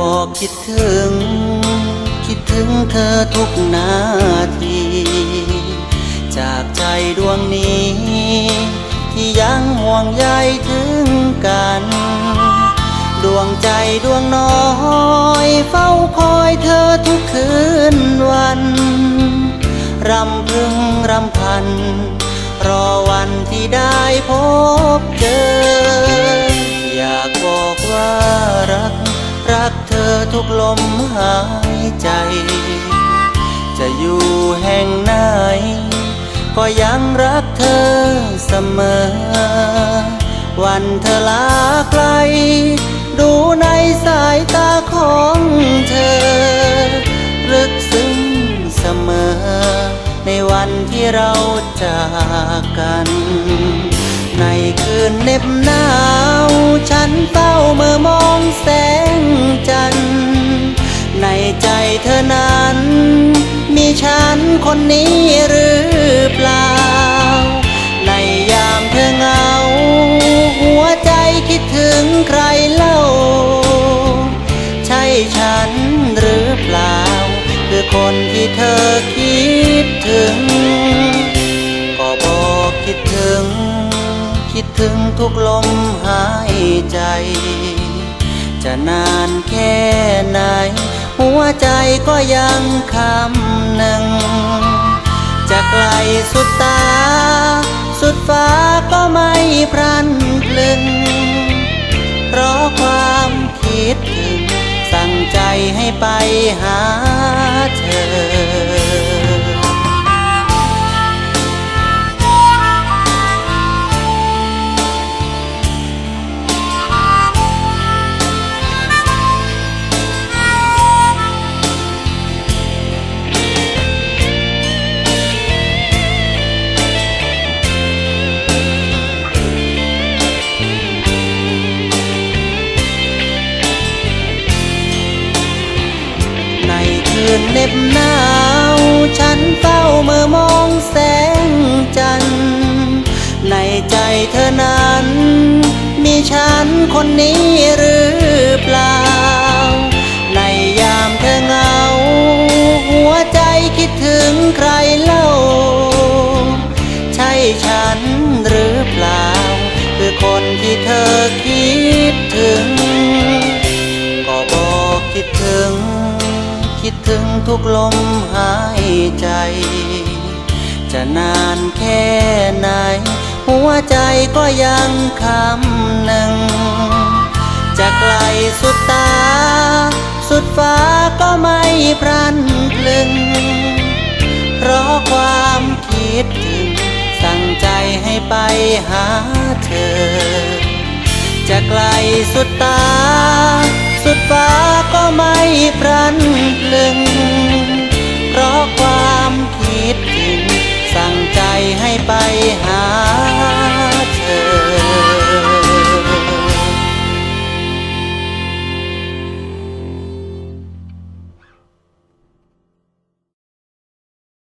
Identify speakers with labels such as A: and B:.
A: บอกคิดถึงเธอทุกนาที จากใจดวงนี้ที่ยังห่วงใยถึงกัน ดวงใจดวงน้อยเฝ้าคอยเธอทุกคืนวันรำพึงรำพันรอวันที่ได้พบเจออยากบอกว่ารักเธอทุกลมหายใจจะอยู่แห่งไหนก็ยังรักเธอเสมอวันเธอลาไกลดูในสายตาของเธอลึกซึ้งเสมอในวันที่เราจากกันในคืนเหน็บหนาวฉันเฝ้าเมื่อมองแสงจันทร์ในใจเธอนั้นมีฉันคนนี้หรือเปล่าในยามเธอเหงาหัวใจคิดถึงใครเล่าใช่ฉันหรือเปล่าคือคนที่เธอคิดถึงก็บอกคิดถึงทุกลมหายใจจะนานแค่ไหนหัวใจก็ยังคำหนึ่งจะไกลสุดตาสุดฟ้าก็ไม่พลันพลึงเพราะความคิดถึงสั่งใจให้ไปหาเธอเหน็บหนาวฉันเฝ้าเมื่อมองแสงจันทร์ในใจเธอนั้นมีฉันคนนี้หรือเปล่าในยามเธอเหงาหัวใจคิดถึงใครเล่าใช่ฉันหรือเปล่าคือคนที่เธอคิดถึงก็บอกคิดถึงทุกลมหายใจจะนานแค่ไหนหัวใจก็ยังคำหนึ่งจะไกลสุดตาสุดฟ้าก็ไม่พลันพลึงเพราะความคิดถึงสั่งใจให้ไปหาเธอจะไกลสุดตาสุดฟ้าก็ไม่พลันพลึงเพราะความคิดถึงสั่งใจให้ไปหา